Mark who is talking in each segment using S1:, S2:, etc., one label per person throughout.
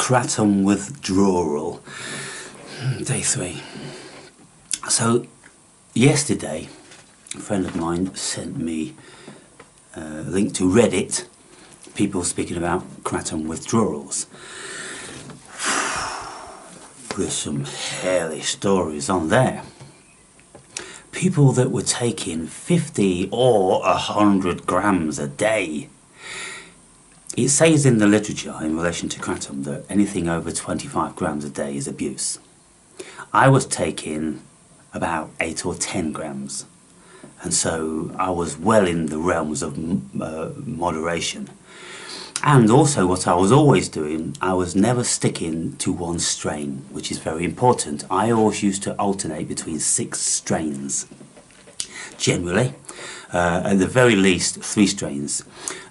S1: Kratom withdrawal, day 3. So yesterday a friend of mine sent me a link to Reddit, people speaking about Kratom withdrawals. There's some hellish stories on there. People that were taking 50 or 100 grams a day. It says in the literature in relation to Kratom that anything over 25 grams a day is abuse. I was taking about 8 or 10 grams, and so I was well in the realms of moderation. And also what I was always doing, I was never sticking to one strain, which is very important. I always used to alternate between 6 strains. Generally, at the very least 3 strains.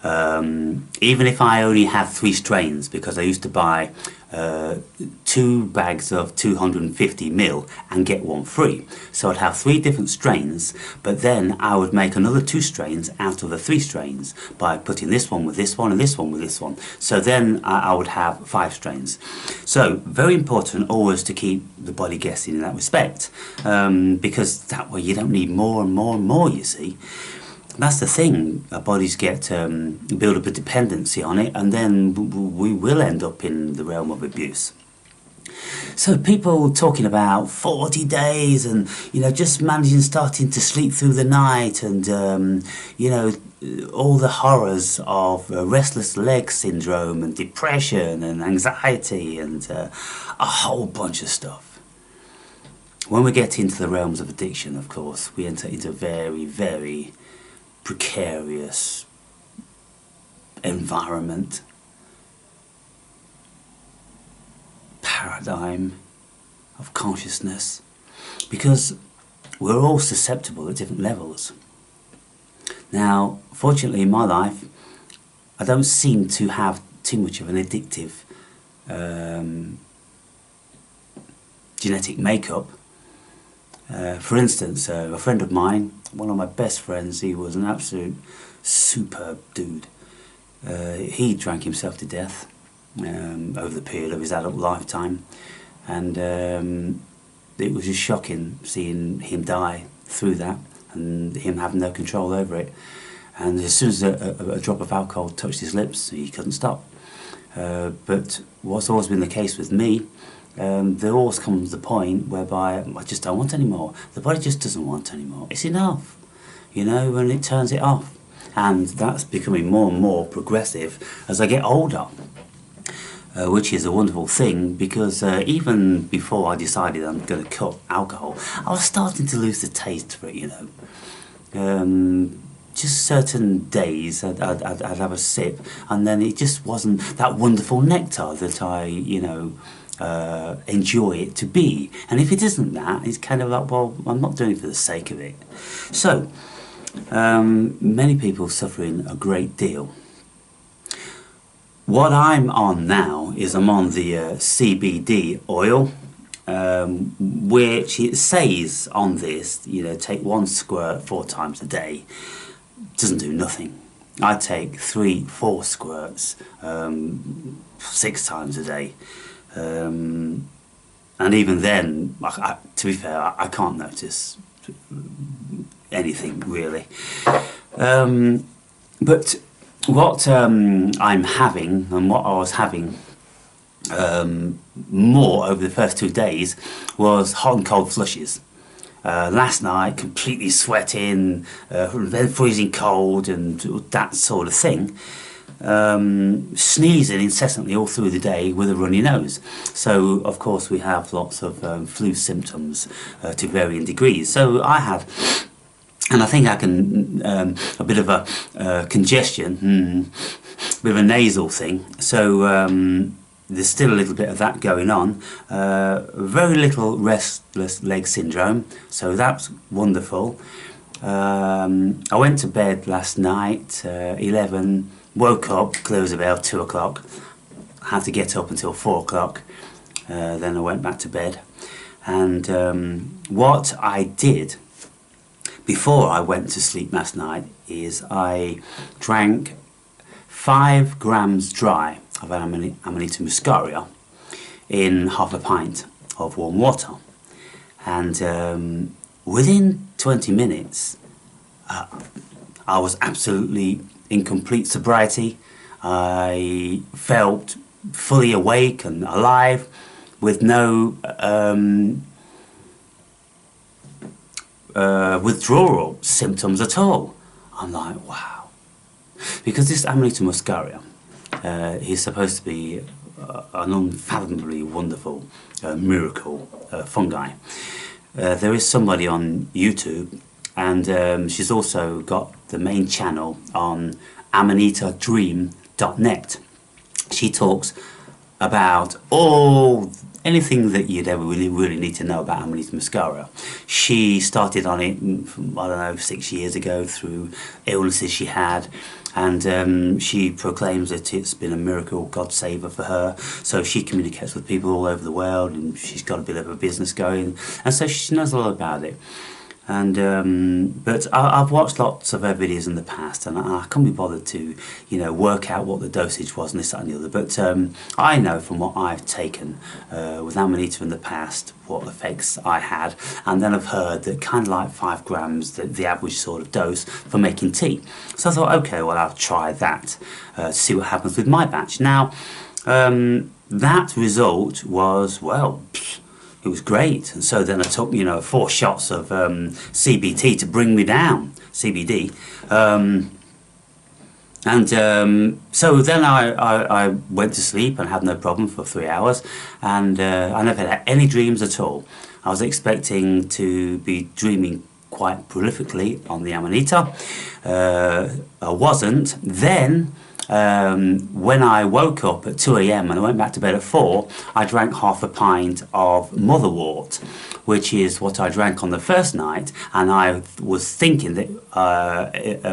S1: Even if I only had 3 strains, because I used to buy 2 bags of 250ml and get one free. So I'd have 3 different strains, but then I would make another 2 strains out of the 3 strains by putting this one with this one and this one with this one. So then I would have 5 strains. So very important always to keep the body guessing in that respect, because that way you don't need more and more and more, you see. That's the thing, our bodies get build up a dependency on it, and then we will end up in the realm of abuse. So people talking about 40 days and, you know, just managing, starting to sleep through the night, and you know, all the horrors of restless leg syndrome and depression and anxiety and a whole bunch of stuff. When we get into the realms of addiction, of course, we enter into very, very precarious environment, paradigm of consciousness, because we're all susceptible at different levels. Now, fortunately in my life, I don't seem to have too much of an addictive genetic makeup. For instance, a friend of mine, one of my best friends, he was an absolute superb dude. He drank himself to death over the period of his adult lifetime, and it was just shocking seeing him die through that and him having no control over it. And as soon as a drop of alcohol touched his lips, he couldn't stop. But what's always been the case with me, there always comes the point whereby I just don't want any more. The body just doesn't want any more. It's enough, you know, and it turns it off. And that's becoming more and more progressive as I get older, which is a wonderful thing, because even before I decided I'm going to cut alcohol, I was starting to lose the taste for it, you know. Just certain days I'd have a sip, and then it just wasn't that wonderful nectar that I, you know, enjoy it to be. And if it isn't that, it's kind of like, well, I'm not doing it for the sake of it. So many people suffering a great deal. What I'm on now is I'm on the CBD oil, which it says on this, you know, take 1 squirt 4 times a day. Doesn't do nothing. I take 3-4 squirts 6 times a day. And even then, to be fair, I can't notice anything really. But what I'm having, and what I was having more over the first 2 days, was hot and cold flushes. Last night, completely sweating, then freezing cold and that sort of thing. Sneezing incessantly all through the day with a runny nose. So of course we have lots of flu symptoms to varying degrees. So I had, and I think I can, a bit of a congestion, a bit of a nasal thing. So there's still a little bit of that going on. Very little restless leg syndrome, so that's wonderful. I went to bed last night, 11, woke up, closed about 2 o'clock. I had to get up until 4 o'clock, then I went back to bed. And what I did before I went to sleep last night is I drank 5 grams dry of Amanita Muscaria, in half a pint of warm water, and within 20 minutes I was absolutely in complete sobriety. I felt fully awake and alive with no withdrawal symptoms at all. I'm like, wow. Because this Amanita Muscaria is supposed to be an unfathomably wonderful miracle fungi. There is somebody on YouTube, and she's also got the main channel on amanitadream.net. She talks about anything that you'd ever really need to know about Amanita Muscaria. She started on it, I don't know, 6 years ago through illnesses she had, and she proclaims that it's been a miracle, God saver for her. So she communicates with people all over the world, and she's got a bit of a business going, and so she knows a lot about it. And but I've watched lots of her videos in the past, and I couldn't be bothered to, work out what the dosage was and this, that and the other. But I know from what I've taken with Amanita in the past what effects I had, and then I've heard that kind of like 5 grams, the average sort of dose for making tea. So I thought, okay, well, I'll try that to see what happens with my batch. Now, that result was, well, it was great. And so then I took 4 shots of CBT to bring me down, CBD, so then I went to sleep and had no problem for 3 hours, and I never had any dreams at all. I was expecting to be dreaming quite prolifically on the Amanita. I wasn't. Then when I woke up at 2 AM and I went back to bed at 4, I drank half a pint of motherwort, which is what I drank on the first night, and I was thinking that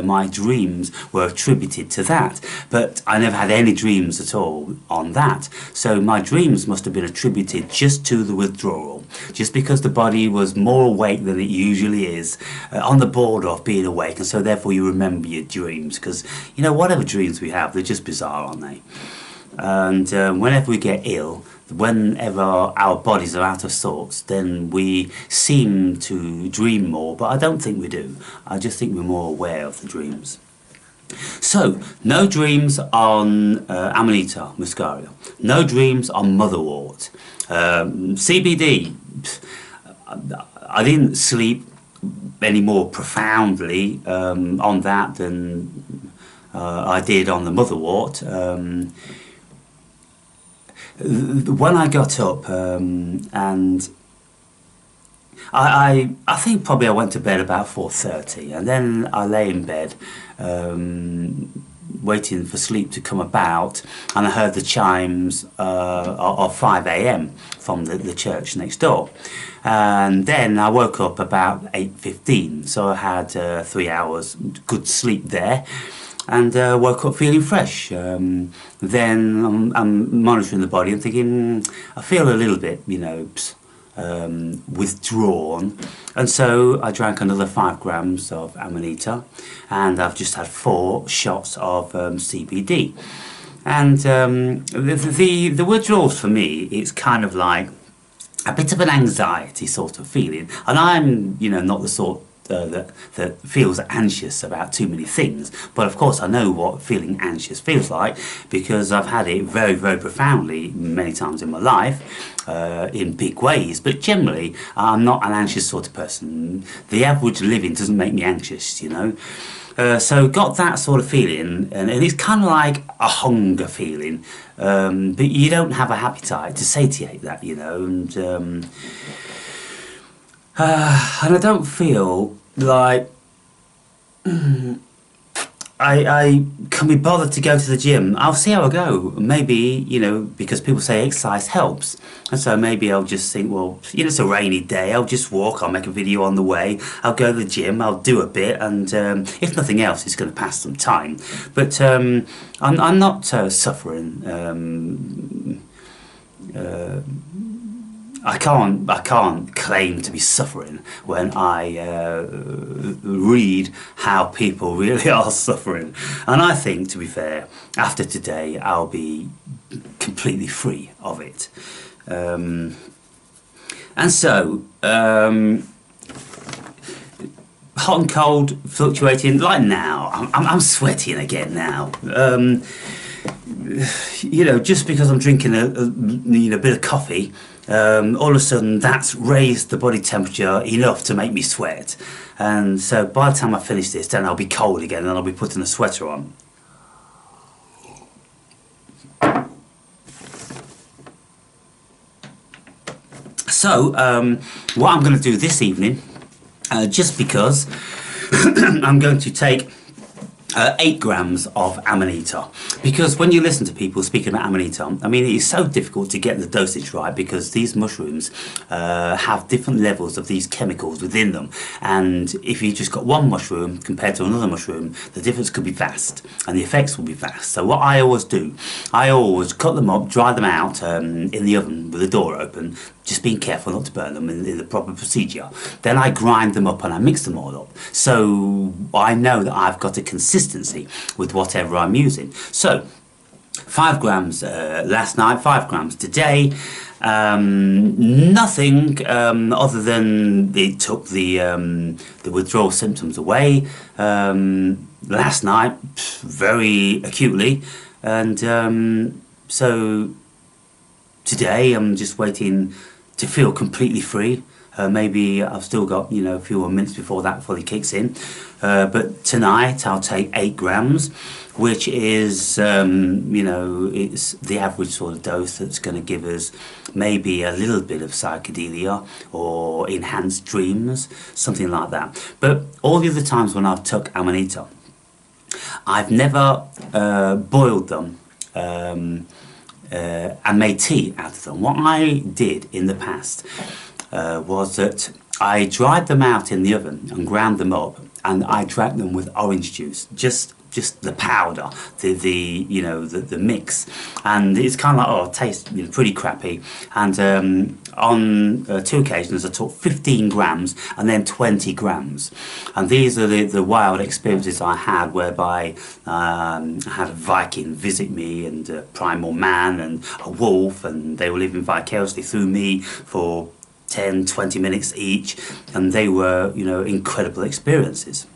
S1: my dreams were attributed to that, but I never had any dreams at all on that. So my dreams must have been attributed just to the withdrawal, just because the body was more awake than it usually is, on the border of being awake, and so therefore you remember your dreams, because whatever dreams we have, they're just bizarre, aren't they? And whenever we get ill, whenever our bodies are out of sorts, then we seem to dream more, but I don't think we do. I just think we're more aware of the dreams. So, no dreams on Amanita Muscaria, no dreams on motherwort. CBD, I didn't sleep any more profoundly on that than I did on the motherwort. When I got up, and I think probably I went to bed about 4:30, and then I lay in bed waiting for sleep to come about, and I heard the chimes of 5 AM from the church next door. And then I woke up about 8:15, so I had 3 hours good sleep there, and woke up feeling fresh. Then I'm monitoring the body and thinking, I feel a little bit, withdrawn, and so I drank another 5 grams of Amanita, and I've just had 4 shots of CBD. And the withdrawals for me, it's kind of like a bit of an anxiety sort of feeling, and I'm not the sort that feels anxious about too many things, but of course I know what feeling anxious feels like, because I've had it very, very profoundly many times in my life, in big ways. But generally I'm not an anxious sort of person. The average living doesn't make me anxious, so got that sort of feeling, and it's kind of like a hunger feeling, but you don't have an appetite to satiate that, and I don't feel like I can be bothered to go to the gym. I'll see how I go. Maybe, because people say exercise helps. And so maybe I'll just think, well, it's a rainy day. I'll just walk. I'll make a video on the way. I'll go to the gym. I'll do a bit. And if nothing else, it's going to pass some time. But I'm not suffering. I can't claim to be suffering when I read how people really are suffering. And I think, to be fair, after today I'll be completely free of it. And so, hot and cold fluctuating, like now, I'm sweating again now. You know, just because I'm drinking a bit of coffee, all of a sudden that's raised the body temperature enough to make me sweat. And so by the time I finish this, then I'll be cold again and I'll be putting a sweater on. So, what I'm going to do this evening, just because I'm going to take 8 grams of Amanita, because when you listen to people speaking about Amanita, I mean, it is so difficult to get the dosage right, because these mushrooms have different levels of these chemicals within them, and if you just got one mushroom compared to another mushroom, the difference could be vast and the effects will be vast. So what I always do, I always cut them up, dry them out in the oven with the door open, just being careful not to burn them in the proper procedure. Then I grind them up and I mix them all up, so I know that I've got a consistency with whatever I'm using. So 5 grams last night, 5 grams today. Nothing other than it took the withdrawal symptoms away last night very acutely, and so today I'm just waiting to feel completely free. Maybe I've still got, you know, a few more minutes before that fully kicks in. But tonight I'll take 8 grams, which is, you know, it's the average sort of dose that's going to give us maybe a little bit of psychedelia or enhanced dreams, something like that. But all the other times when I've took Amanita, I've never boiled them and made tea out of them. What I did in the past was that I dried them out in the oven and ground them up, and I drank them with orange juice, just the powder, the mix, and it's kind of like, oh, it tastes, you know, pretty crappy. And on 2 occasions I took 15 grams and then 20 grams, and these are the wild experiences I had, whereby I had a Viking visit me, and a primal man and a wolf, and they were living vicariously through me for 10-20 minutes each, and they were, you know, incredible experiences.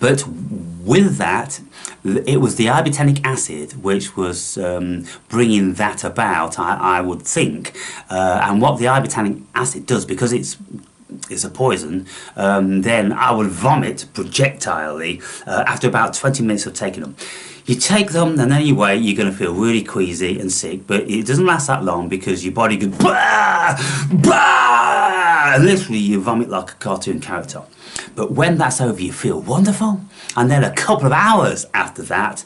S1: But with that, it was the ibotenic acid which was bringing that about, I would think. And what the ibotenic acid does, because it's a poison, then I would vomit projectilely after about 20 minutes of taking them. You take them and then you wait, you're going to feel really queasy and sick, but it doesn't last that long, because your body goes bah, bah, and literally you vomit like a cartoon character. But when that's over, you feel wonderful, and then a couple of hours after that,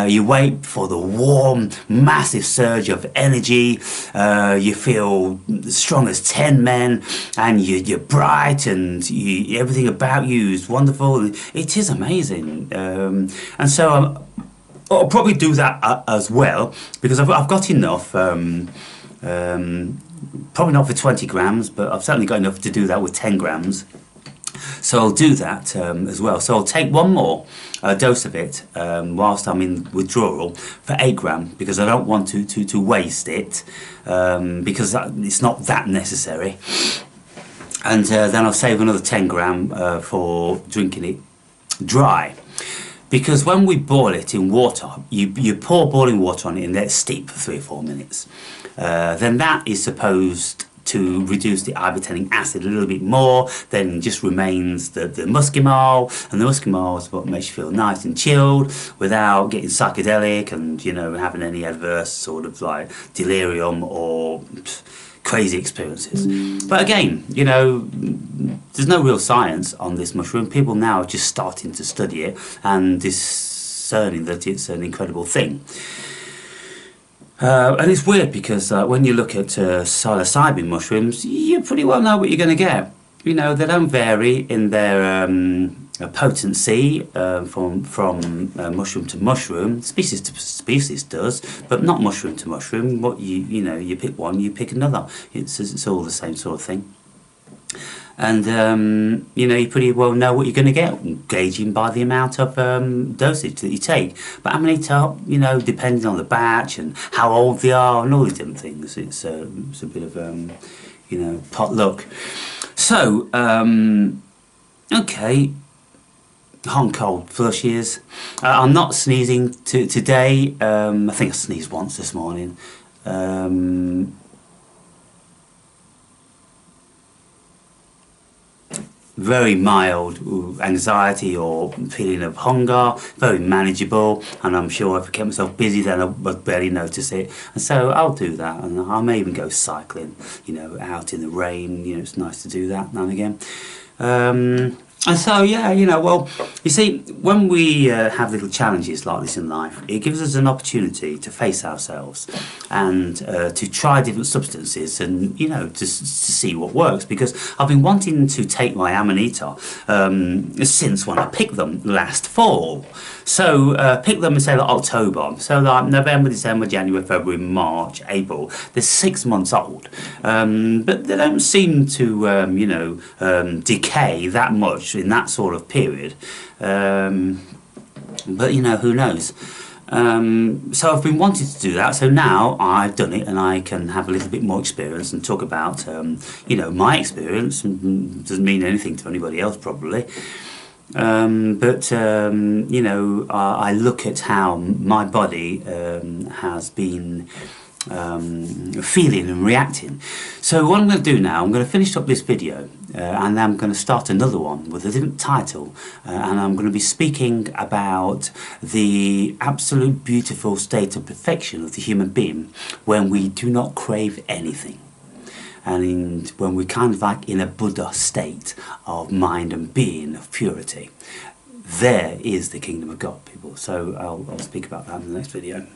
S1: you wait for the warm, massive surge of energy. You feel strong as 10 men, and you're bright, and everything about you is wonderful. It is amazing, and so I'll probably do that as well, because I've got enough. Probably not for 20 grams, but I've certainly got enough to do that with 10 grams. So I'll do that as well. So I'll take one more dose of it whilst I'm in withdrawal for 8 grams, because I don't want to waste it, because it's not that necessary. And then I'll save another 10 grams for drinking it dry. Because when we boil it in water, you pour boiling water on it and let it steep for 3 or 4 minutes. Then that is supposed to reduce the ibotenic acid a little bit more. Then just remains the muscimol, and the muscimol is what makes you feel nice and chilled without getting psychedelic and, you know, having any adverse sort of like delirium or crazy experiences. But again, you know, there's no real science on this mushroom. People now are just starting to study it and discerning that it's an incredible thing. And it's weird, because when you look at psilocybin mushrooms, you pretty well know what you're going to get. You know, they don't vary in their potency from mushroom to mushroom. Species to species does, but not mushroom to mushroom. What you know, you pick one, you pick another. It's all the same sort of thing. And you know, you pretty well know what you're going to get, gauging by the amount of dosage that you take. But Amanita, you know, depending on the batch and how old they are and all these different things, it's a bit of you know, pot luck. So okay, hot and cold flushes. I'm not sneezing today. I think I sneezed once this morning. Very mild anxiety or feeling of hunger, very manageable, and I'm sure if I kept myself busy then I would barely notice it, and so I'll do that. And I may even go cycling, you know, out in the rain. You know, it's nice to do that now and again. And so, yeah, you know, well, you see, when we have little challenges like this in life, it gives us an opportunity to face ourselves and to try different substances and, you know, to see what works. Because I've been wanting to take my Amanita since when I picked them last fall. So pick them in, say, like October. So like November, December, January, February, March, April. They're 6 months old. But they don't seem to, you know, decay that much in that sort of period. But, you know, who knows? So I've been wanting to do that, so now I've done it and I can have a little bit more experience and talk about, you know, my experience. Doesn't mean anything to anybody else probably. But you know, I look at how my body has been feeling and reacting. So what I'm going to do now, I'm going to finish up this video and I'm going to start another one with a different title, and I'm going to be speaking about the absolute beautiful state of perfection of the human being when we do not crave anything. And when we're kind of like in a Buddha state of mind and being, of purity. There is the kingdom of God, people. So I'll speak about that in the next video.